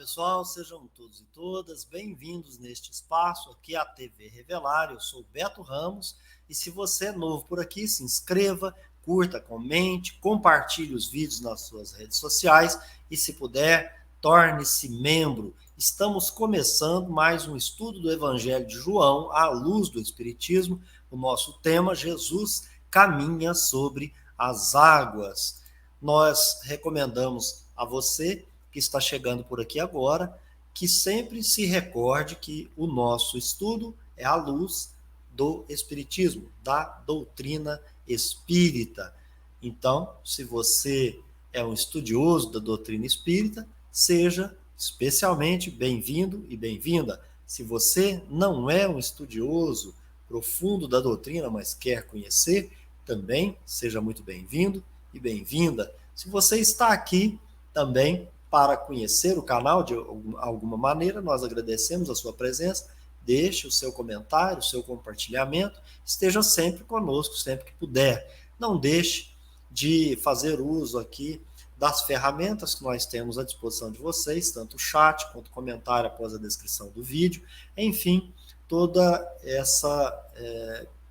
pessoal, sejam todos e todas bem-vindos neste espaço aqui à TV Revelar. Eu sou Beto Ramos e se você é novo por aqui, se inscreva, curta, comente, compartilhe os vídeos nas suas redes sociais e, se puder, torne-se membro. Estamos começando mais um estudo do Evangelho de João à luz do Espiritismo. O nosso tema: Jesus caminha sobre as águas. Nós recomendamos a você que está chegando por aqui agora, que sempre se recorde que o nosso estudo é à luz do Espiritismo, da doutrina espírita. Então, se você é um estudioso da doutrina espírita, seja especialmente bem-vindo e bem-vinda. Se você não é um estudioso profundo da doutrina, mas quer conhecer, também seja muito bem-vindo e bem-vinda. Se você está aqui também para conhecer o canal de alguma maneira, nós agradecemos a sua presença. Deixe o seu comentário, o seu compartilhamento. Esteja sempre conosco, sempre que puder. Não deixe de fazer uso aqui das ferramentas que nós temos à disposição de vocês, tanto o chat quanto o comentário após a descrição do vídeo. Enfim, toda essa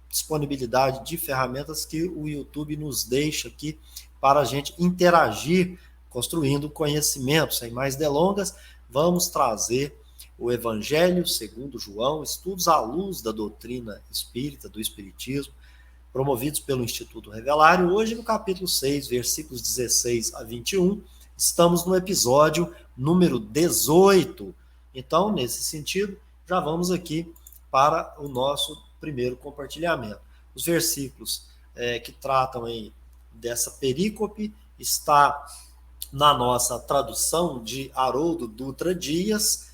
disponibilidade de ferramentas que o YouTube nos deixa aqui para a gente interagir, construindo conhecimento. Sem mais delongas, vamos trazer o Evangelho segundo João, estudos à luz da doutrina espírita, do Espiritismo, promovidos pelo Instituto Revelário. Hoje, no capítulo 6, versículos 16 a 21, estamos no episódio número 18. Então, nesse sentido, já vamos aqui para o nosso primeiro compartilhamento. Os versículos que tratam aí dessa perícope está na nossa tradução de Haroldo Dutra Dias,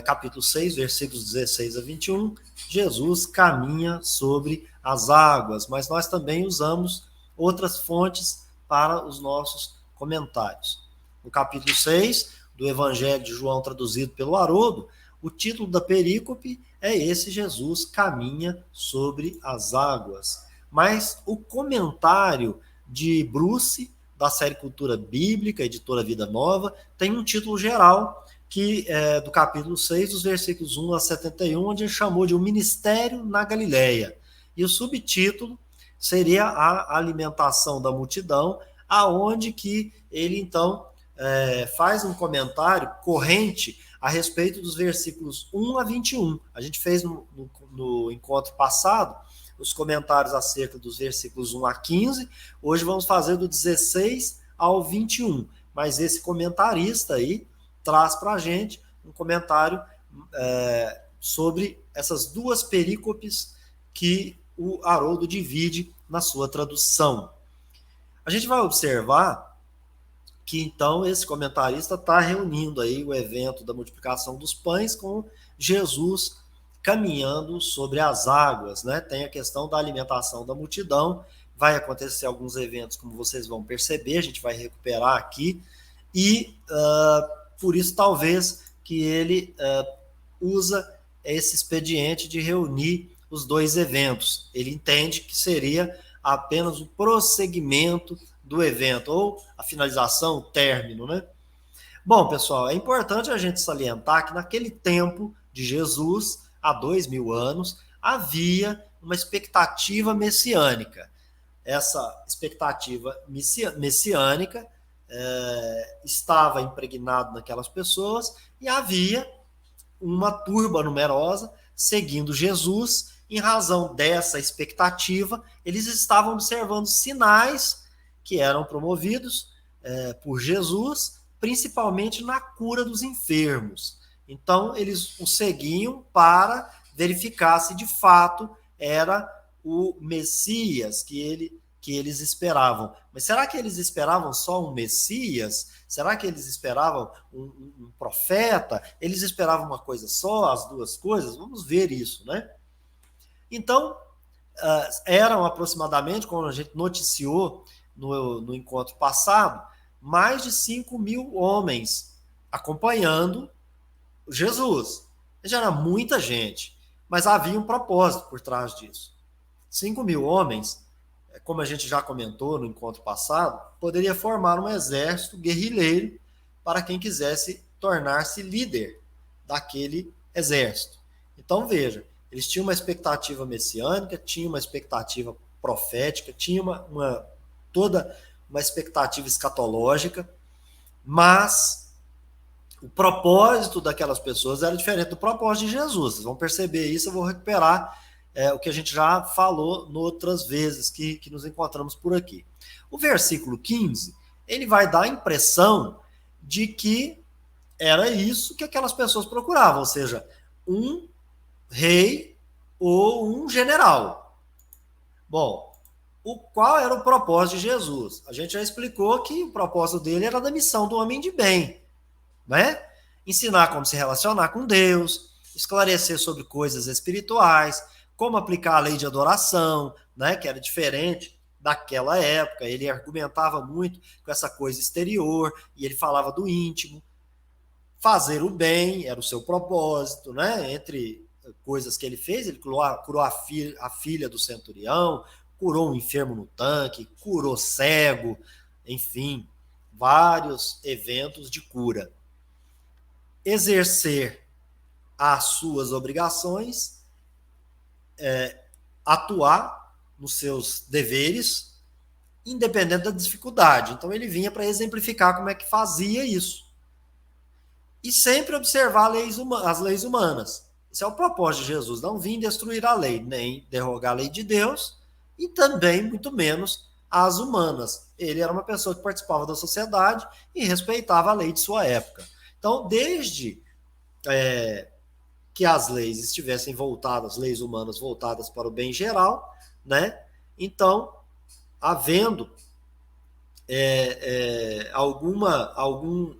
capítulo 6, versículos 16 a 21, Jesus caminha sobre as águas, mas nós também usamos outras fontes para os nossos comentários. No capítulo 6 do Evangelho de João, traduzido pelo Haroldo, o título da perícope é esse: Jesus caminha sobre as águas. Mas o comentário de Bruce, da série Cultura Bíblica, editora Vida Nova, tem um título geral, que é do capítulo 6, dos versículos 1 a 71, onde ele chamou de O Ministério na Galileia. E o subtítulo seria A Alimentação da Multidão, aonde que ele, então, faz um comentário corrente a respeito dos versículos 1 a 21. A gente fez no encontro passado os comentários acerca dos versículos 1 a 15, hoje vamos fazer do 16 ao 21, mas esse comentarista aí traz para a gente um comentário sobre essas duas perícopes que o Haroldo divide na sua tradução. A gente vai observar que, então, esse comentarista está reunindo aí o evento da multiplicação dos pães com Jesus caminhando sobre as águas, né? Tem a questão da alimentação da multidão, vai acontecer alguns eventos, como vocês vão perceber, a gente vai recuperar aqui, e por isso talvez que ele usa esse expediente de reunir os dois eventos. Ele entende que seria apenas o prosseguimento do evento, ou a finalização, o término, né? Bom, pessoal, é importante a gente salientar que naquele tempo de Jesus, há 2000 anos, havia uma expectativa messiânica. Essa expectativa messiânica estava impregnada naquelas pessoas e havia uma turba numerosa seguindo Jesus. Em razão dessa expectativa, eles estavam observando sinais que eram promovidos por Jesus, principalmente na cura dos enfermos. Então, eles o seguiam para verificar se de fato era o Messias que eles esperavam. Mas será que eles esperavam só um Messias? Será que eles esperavam um profeta? Eles esperavam uma coisa só, as duas coisas? Vamos ver isso, né? Então, eram aproximadamente, como a gente noticiou no encontro passado, mais de 5.000 homens acompanhando Jesus. Já era muita gente, mas havia um propósito por trás disso. 5.000 homens, como a gente já comentou no encontro passado, poderia formar um exército guerrilheiro para quem quisesse tornar-se líder daquele exército. Então, veja, eles tinham uma expectativa messiânica, tinham uma expectativa profética, tinham toda uma expectativa escatológica, mas o propósito daquelas pessoas era diferente do propósito de Jesus. Vocês vão perceber isso, eu vou recuperar o que a gente já falou outras vezes que nos encontramos por aqui. O versículo 15, ele vai dar a impressão de que era isso que aquelas pessoas procuravam, ou seja, um rei ou um general. Bom, qual era o propósito de Jesus? A gente já explicou que o propósito dele era da missão do homem de bem, né? Ensinar como se relacionar com Deus, esclarecer sobre coisas espirituais, como aplicar a lei de adoração, né? Que era diferente daquela época. Ele argumentava muito com essa coisa exterior e ele falava do íntimo. Fazer o bem era o seu propósito, né? Entre coisas que ele fez, ele curou a filha do centurião, curou um enfermo no tanque, curou cego, enfim, vários eventos de cura. Exercer as suas obrigações, atuar nos seus deveres, independente da dificuldade. Então ele vinha para exemplificar como é que fazia isso. E sempre observar as leis humanas. Esse é o propósito de Jesus, não vir destruir a lei, nem derrogar a lei de Deus, e também, muito menos, as humanas. Ele era uma pessoa que participava da sociedade e respeitava a lei de sua época. Então, desde que as leis estivessem voltadas, leis humanas voltadas para o bem geral, né? Então, havendo algum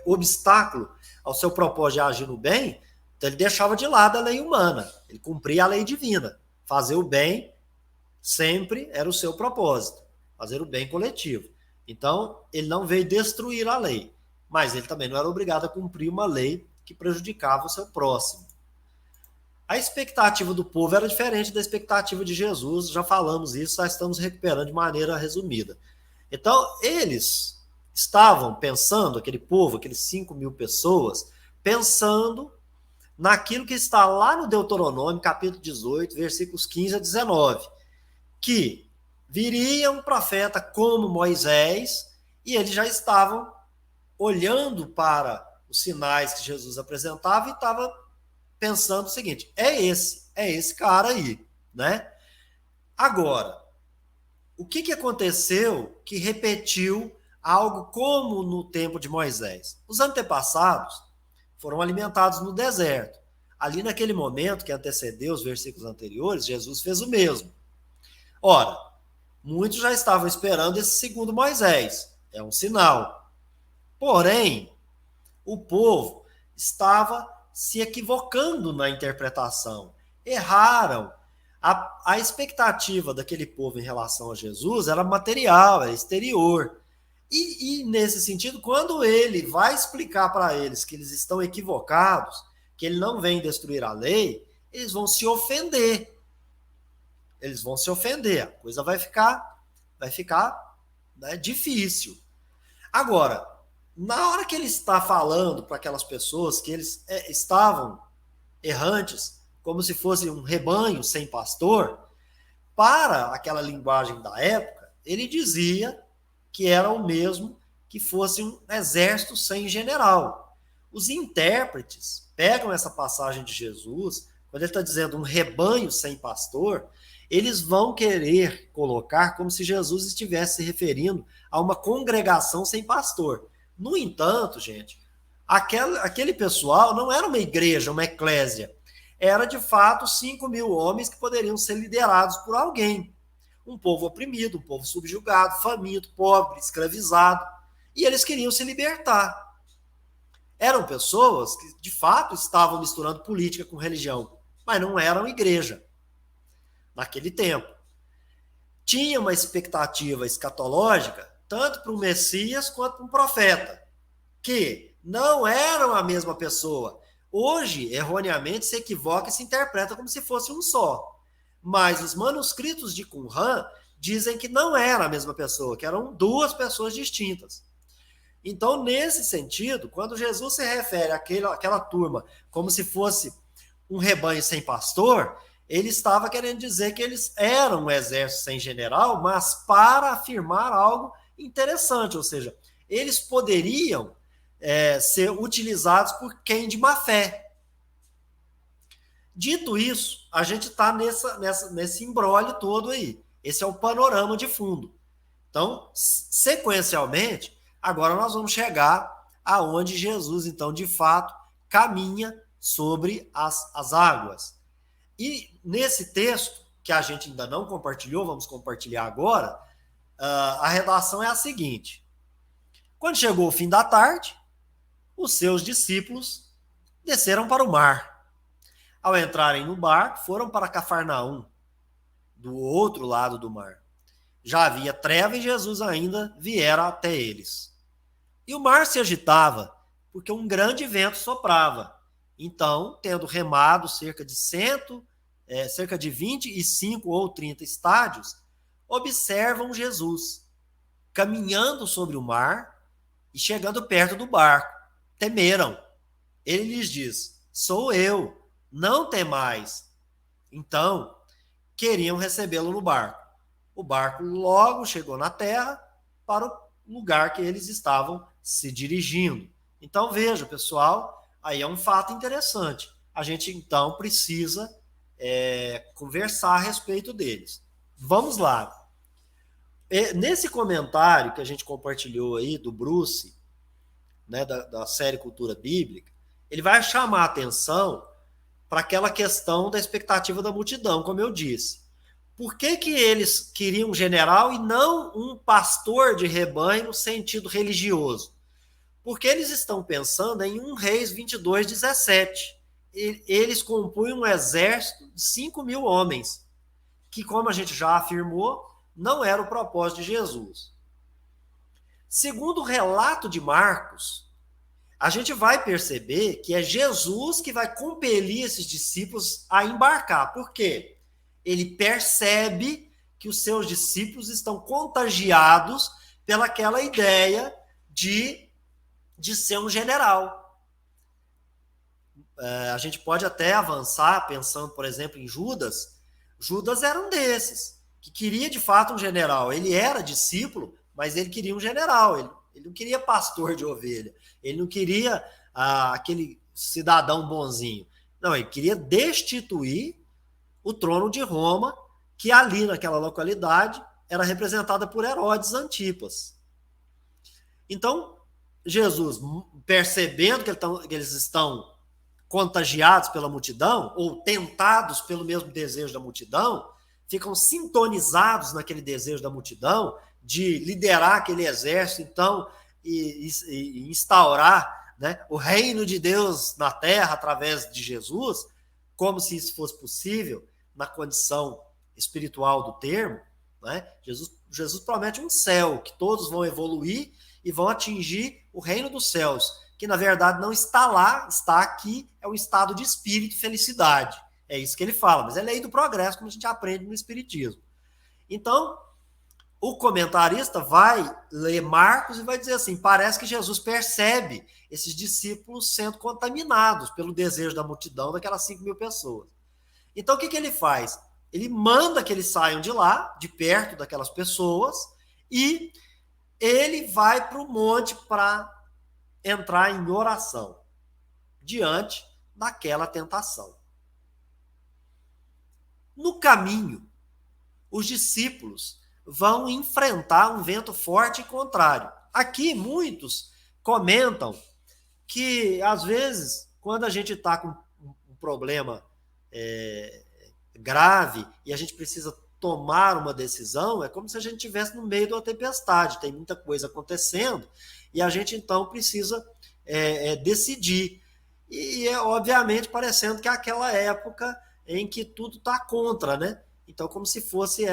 obstáculo ao seu propósito de agir no bem, então ele deixava de lado a lei humana, ele cumpria a lei divina. Fazer o bem sempre era o seu propósito, fazer o bem coletivo. Então, ele não veio destruir a lei, mas ele também não era obrigado a cumprir uma lei que prejudicava o seu próximo. A expectativa do povo era diferente da expectativa de Jesus, já falamos isso, já estamos recuperando de maneira resumida. Então, eles estavam pensando, aquele povo, aqueles 5.000 pessoas, pensando naquilo que está lá no Deuteronômio, capítulo 18, versículos 15 a 19, que viria um profeta como Moisés, e eles já estavam olhando para os sinais que Jesus apresentava e estavam pensando o seguinte, é esse cara aí, né? Agora, o que aconteceu que repetiu algo como no tempo de Moisés? Os antepassados foram alimentados no deserto. Ali naquele momento que antecedeu os versículos anteriores, Jesus fez o mesmo. Ora, muitos já estavam esperando esse segundo Moisés. É um sinal. Porém, o povo estava se equivocando na interpretação. Erraram. A expectativa daquele povo em relação a Jesus era material, era exterior. E nesse sentido, quando ele vai explicar para eles que eles estão equivocados, que ele não vem destruir a lei, eles vão se ofender. Eles vão se ofender. A coisa vai ficar né, difícil. Agora, na hora que ele está falando para aquelas pessoas que eles estavam errantes, como se fosse um rebanho sem pastor, para aquela linguagem da época, ele dizia que era o mesmo que fosse um exército sem general. Os intérpretes pegam essa passagem de Jesus, quando ele está dizendo um rebanho sem pastor, eles vão querer colocar como se Jesus estivesse se referindo a uma congregação sem pastor. No entanto, gente, aquele pessoal não era uma igreja, uma eclésia. Era, de fato, 5.000 homens que poderiam ser liderados por alguém. Um povo oprimido, um povo subjugado, faminto, pobre, escravizado. E eles queriam se libertar. Eram pessoas que, de fato, estavam misturando política com religião, mas não eram igreja naquele tempo. Tinha uma expectativa escatológica, tanto para um Messias quanto para um profeta, que não eram a mesma pessoa. Hoje, erroneamente, se equivoca e se interpreta como se fosse um só. Mas os manuscritos de Qumran dizem que não era a mesma pessoa, que eram duas pessoas distintas. Então, nesse sentido, quando Jesus se refere àquela turma como se fosse um rebanho sem pastor, ele estava querendo dizer que eles eram um exército sem general, mas para afirmar algo interessante, ou seja, eles poderiam ser utilizados por quem de má fé. Dito isso, a gente está nesse imbróglio todo aí. Esse é o panorama de fundo. Então, sequencialmente, agora nós vamos chegar aonde Jesus, então, de fato, caminha sobre as águas. E nesse texto, que a gente ainda não compartilhou, vamos compartilhar agora, a redação é a seguinte. Quando chegou o fim da tarde, os seus discípulos desceram para o mar. Ao entrarem no barco, foram para Cafarnaum, do outro lado do mar. Já havia treva e Jesus ainda viera até eles. E o mar se agitava, porque um grande vento soprava. Então, tendo remado cerca de 25 ou 30 estádios, observam Jesus, caminhando sobre o mar e chegando perto do barco. Temeram. Ele lhes diz, sou eu, não temais. Então, queriam recebê-lo no barco. O barco logo chegou na terra para o lugar que eles estavam se dirigindo. Então, veja, pessoal, aí é um fato interessante. A gente, então, precisa conversar a respeito deles. Vamos lá. Nesse comentário que a gente compartilhou aí do Bruce, né, da série Cultura Bíblica, ele vai chamar a atenção para aquela questão da expectativa da multidão, como eu disse. Por que eles queriam um general e não um pastor de rebanho no sentido religioso? Porque eles estão pensando em 1 Reis 22:17. Eles compunham um exército de 5.000 homens, que, como a gente já afirmou, não era o propósito de Jesus. Segundo o relato de Marcos, a gente vai perceber que é Jesus que vai compelir esses discípulos a embarcar. Por quê? Ele percebe que os seus discípulos estão contagiados pelaquela ideia de ser um general. A gente pode até avançar pensando, por exemplo, em Judas. Judas era um desses, que queria de fato um general. Ele era discípulo, mas ele queria um general. Ele não queria pastor de ovelha. Ele não queria aquele cidadão bonzinho. Não, ele queria destituir o trono de Roma, que ali naquela localidade era representada por Herodes Antipas. Então, Jesus, percebendo que eles estão contagiados pela multidão, ou tentados pelo mesmo desejo da multidão, ficam sintonizados naquele desejo da multidão de liderar aquele exército, então, e instaurar, né, o reino de Deus na terra através de Jesus, como se isso fosse possível na condição espiritual do termo, né? Jesus promete um céu, que todos vão evoluir e vão atingir o reino dos céus, que na verdade não está lá, está aqui, é um estado de espírito e felicidade. É isso que ele fala, mas é lei do progresso, como a gente aprende no Espiritismo. Então, o comentarista vai ler Marcos e vai dizer assim, parece que Jesus percebe esses discípulos sendo contaminados pelo desejo da multidão, daquelas 5.000 pessoas. Então, o que ele faz? Ele manda que eles saiam de lá, de perto daquelas pessoas, e ele vai para o monte para entrar em oração, diante daquela tentação. No caminho, os discípulos vão enfrentar um vento forte e contrário. Aqui, muitos comentam que, às vezes, quando a gente está com um problema grave e a gente precisa tomar uma decisão, é como se a gente estivesse no meio de uma tempestade, tem muita coisa acontecendo e a gente, então, precisa decidir. E é, obviamente, parecendo que é aquela época em que tudo está contra, né? Então, como se fosse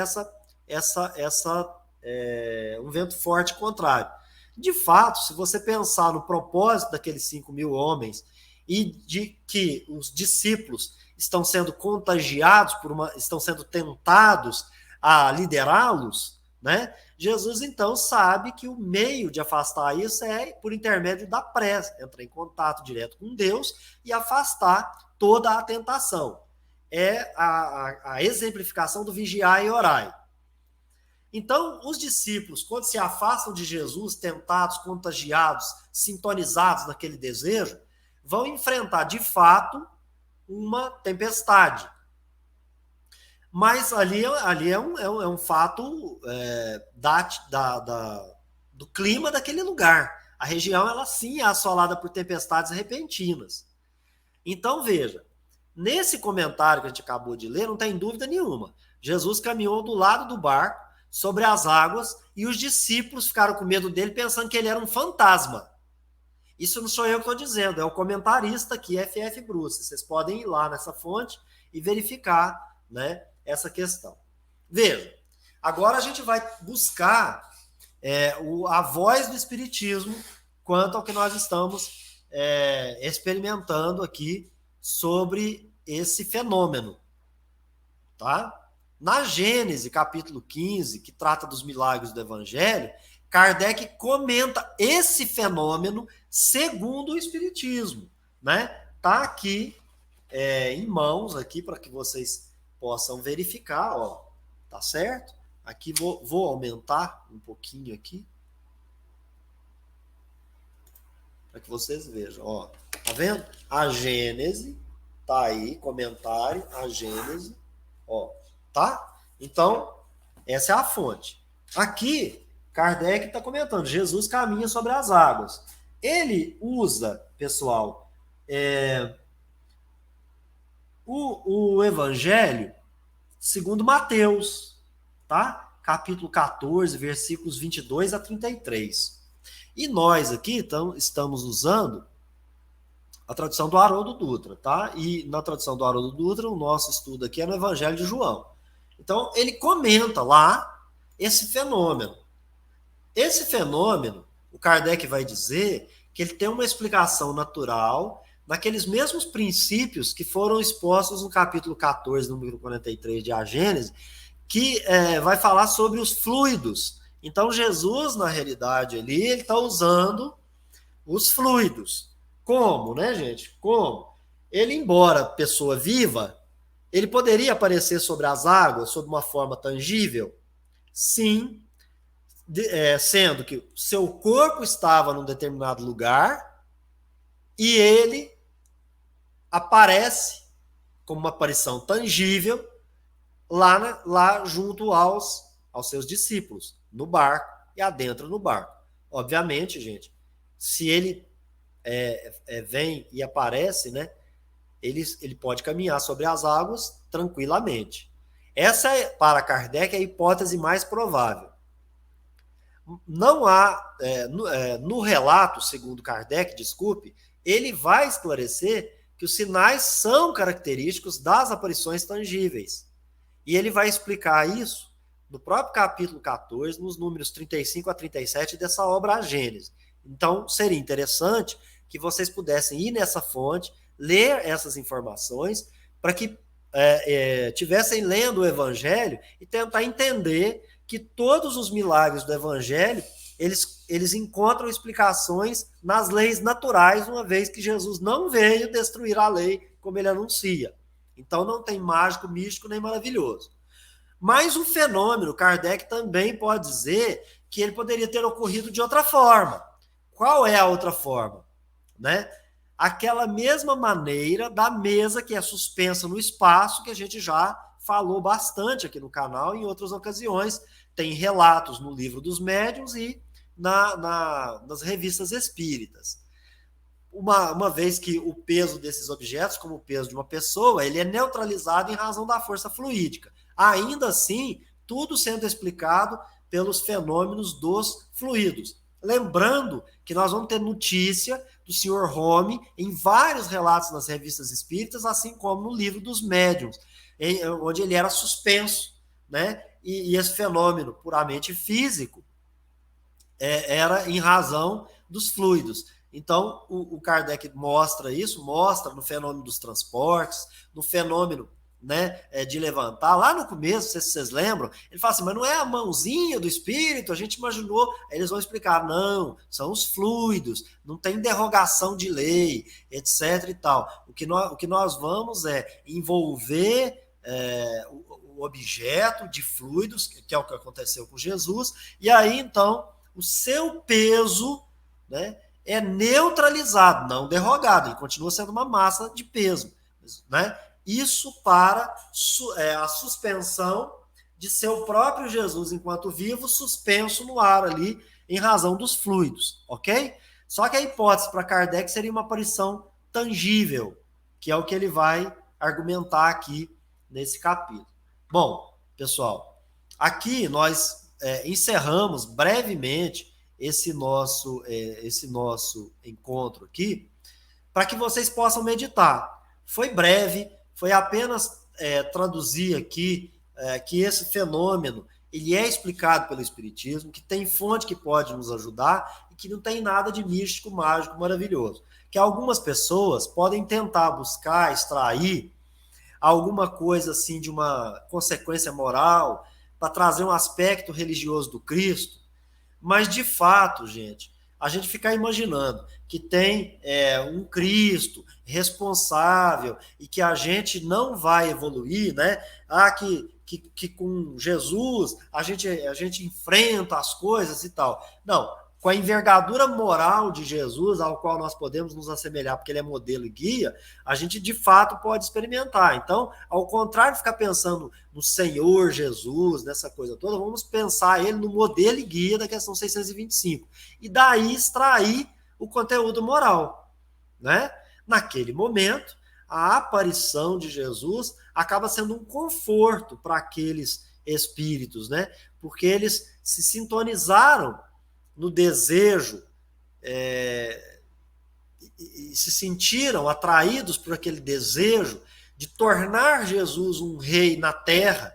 um vento forte contrário. De fato, se você pensar no propósito daqueles 5.000 homens e de que os discípulos estão sendo contagiados estão sendo tentados a liderá-los, né? Jesus, então, sabe que o meio de afastar isso é por intermédio da prece, entrar em contato direto com Deus e afastar toda a tentação. É a exemplificação do vigiar e orai. Então, os discípulos, quando se afastam de Jesus, tentados, contagiados, sintonizados naquele desejo, vão enfrentar, de fato, uma tempestade. Mas ali é um fato do clima daquele lugar. A região, ela sim é assolada por tempestades repentinas. Então, veja, nesse comentário que a gente acabou de ler, não tem dúvida nenhuma. Jesus caminhou do lado do barco, sobre as águas, e os discípulos ficaram com medo dele, pensando que ele era um fantasma. Isso não sou eu que estou dizendo, é o comentarista aqui, F.F. Bruce. Vocês podem ir lá nessa fonte e verificar, né, essa questão. Veja, agora a gente vai buscar a voz do Espiritismo quanto ao que nós estamos experimentando aqui sobre esse fenômeno. Tá? Na Gênesis, capítulo 15, que trata dos milagres do Evangelho, Kardec comenta esse fenômeno segundo o Espiritismo. Né? Tá aqui em mãos aqui para que vocês possam verificar, ó, tá certo? Aqui vou aumentar um pouquinho aqui para que vocês vejam, ó, tá vendo? A Gênese tá aí, comentário, a Gênese, ó, tá? Então, essa é a fonte. Aqui, Kardec está comentando, Jesus caminha sobre as águas. Ele usa, pessoal, o Evangelho segundo Mateus, tá? Capítulo 14, versículos 22 a 33. E nós aqui estamos usando a tradução do Haroldo Dutra, tá? E na tradução do Haroldo Dutra, o nosso estudo aqui é no Evangelho de João. Então, ele comenta lá esse fenômeno. Esse fenômeno, o Kardec vai dizer que ele tem uma explicação natural naqueles mesmos princípios que foram expostos no capítulo 14, número 43 de A Gênese, que vai falar sobre os fluidos. Então, Jesus, na realidade, ali, ele está usando os fluidos. Como, né, gente? Como? Ele, embora pessoa viva, ele poderia aparecer sobre as águas sob uma forma tangível? Sim, sendo que seu corpo estava num determinado lugar e ele aparece como uma aparição tangível lá junto aos seus discípulos, no barco e adentra no barco. Obviamente, gente, se ele vem e aparece, né, ele pode caminhar sobre as águas tranquilamente. Essa é, para Kardec, a hipótese mais provável. Não há, no relato, segundo Kardec, desculpe, ele vai esclarecer que os sinais são característicos das aparições tangíveis. E ele vai explicar isso no próprio capítulo 14, nos números 35 a 37 dessa obra A Gênese. Então, seria interessante que vocês pudessem ir nessa fonte, ler essas informações, para que tivessem lendo o Evangelho e tentar entender que todos os milagres do Evangelho, eles encontram explicações nas leis naturais, uma vez que Jesus não veio destruir a lei como ele anuncia. Então não tem mágico, místico, nem maravilhoso. Mas o fenômeno, Kardec também pode dizer que ele poderia ter ocorrido de outra forma. Qual é a outra forma? Né? Aquela mesma maneira da mesa que é suspensa no espaço, que a gente já falou bastante aqui no canal em outras ocasiões. Tem relatos no Livro dos Médiuns e nas revistas espíritas. Uma vez que o peso desses objetos, como o peso de uma pessoa, ele é neutralizado em razão da força fluídica. Ainda assim, tudo sendo explicado pelos fenômenos dos fluidos. Lembrando que nós vamos ter notícia do Sr. Home em vários relatos nas revistas espíritas, assim como no Livro dos Médiuns, onde ele era suspenso, né? E esse fenômeno puramente físico era em razão dos fluidos. Então, o Kardec mostra isso, mostra no fenômeno dos transportes, no fenômeno né, de levantar, lá no começo, não sei se vocês lembram, ele fala assim, mas não é a mãozinha do Espírito, a gente imaginou, aí eles vão explicar, não, são os fluidos, não tem derrogação de lei, etc e tal. O que nós vamos é envolver o objeto de fluidos, que é o que aconteceu com Jesus, e aí, então, o seu peso, né, é neutralizado, não derrogado, ele continua sendo uma massa de peso, né? Isso para a suspensão de seu próprio Jesus enquanto vivo, suspenso no ar ali, em razão dos fluidos, ok? Só que a hipótese para Kardec seria uma aparição tangível, que é o que ele vai argumentar aqui nesse capítulo. Bom, pessoal, aqui nós encerramos brevemente esse nosso encontro aqui, para que vocês possam meditar. Foi breve, foi apenas traduzir aqui que esse fenômeno ele é explicado pelo Espiritismo, que tem fonte que pode nos ajudar e que não tem nada de místico, mágico, maravilhoso. Que algumas pessoas podem tentar buscar, extrair alguma coisa assim de uma consequência moral para trazer um aspecto religioso do Cristo, mas de fato, gente, a gente ficar imaginando que tem um Cristo responsável e que a gente não vai evoluir, né? Que com Jesus a gente enfrenta as coisas e tal. Não, com a envergadura moral de Jesus, ao qual nós podemos nos assemelhar, porque ele é modelo e guia, a gente de fato pode experimentar. Então, ao contrário de ficar pensando no Senhor Jesus, nessa coisa toda, vamos pensar ele no modelo e guia da questão 625. E daí extrair o conteúdo moral, né? Naquele momento, a aparição de Jesus acaba sendo um conforto para aqueles espíritos, né? Porque eles se sintonizaram no desejo e se sentiram atraídos por aquele desejo de tornar Jesus um rei na terra,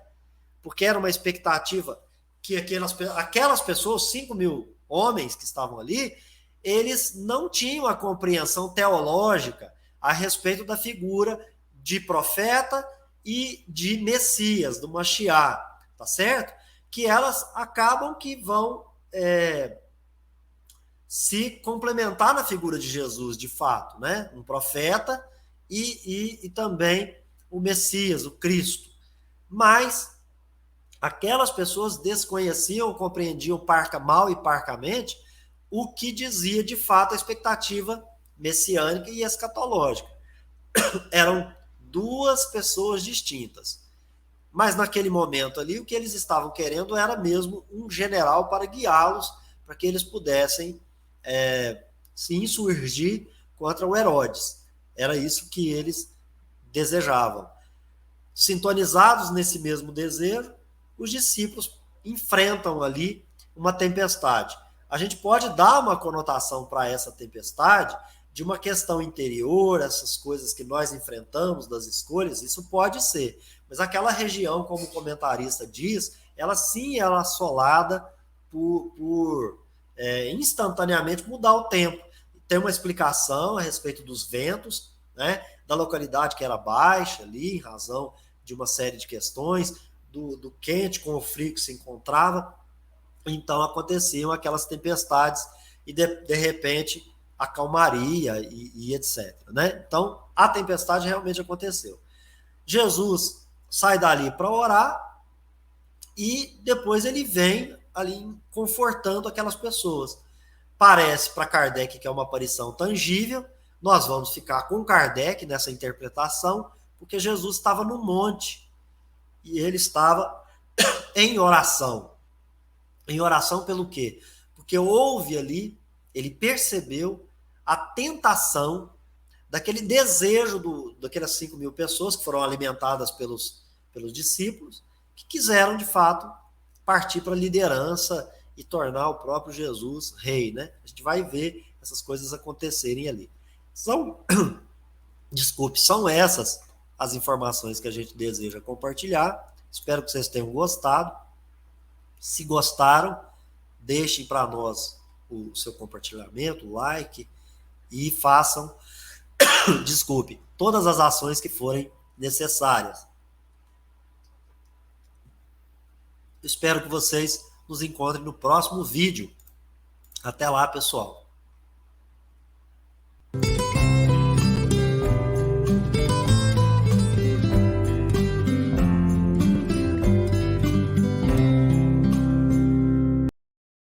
porque era uma expectativa que aquelas pessoas, 5.000 homens que estavam ali, eles não tinham a compreensão teológica a respeito da figura de profeta e de Messias, do Mashiach, tá certo? Que elas acabam que vão se complementar na figura de Jesus, de fato, né? Um profeta e também o Messias, o Cristo. Mas aquelas pessoas desconheciam, compreendiam mal e parcamente o que dizia de fato a expectativa messiânica e escatológica. Eram duas pessoas distintas. Mas naquele momento ali, o que eles estavam querendo era mesmo um general para guiá-los, para que eles pudessem se insurgir contra o Herodes. Era isso que eles desejavam. Sintonizados nesse mesmo desejo, os discípulos enfrentam ali uma tempestade. A gente pode dar uma conotação para essa tempestade de uma questão interior, essas coisas que nós enfrentamos das escolhas, isso pode ser. Mas aquela região, como o comentarista diz, ela sim é assolada por instantaneamente mudar o tempo. Tem uma explicação a respeito dos ventos, né, da localidade que era baixa ali, em razão de uma série de questões, do quente com o frio que se encontrava. Então aconteciam aquelas tempestades e de repente a calmaria e etc. Né? Então a tempestade realmente aconteceu. Jesus sai dali para orar e depois ele vem ali confortando aquelas pessoas. Parece para Kardec que é uma aparição tangível, nós vamos ficar com Kardec nessa interpretação, porque Jesus estava no monte e ele estava em oração. Em oração pelo quê? Porque houve ali, ele percebeu a tentação daquele desejo daquelas 5.000 pessoas que foram alimentadas pelos discípulos, que quiseram, de fato, partir para a liderança e tornar o próprio Jesus rei, né? A gente vai ver essas coisas acontecerem ali. São essas as informações que a gente deseja compartilhar. Espero que vocês tenham gostado. Se gostaram, deixem para nós o seu compartilhamento, o like e façam, todas as ações que forem necessárias. espero que vocês nos encontrem no próximo vídeo. Até lá, pessoal.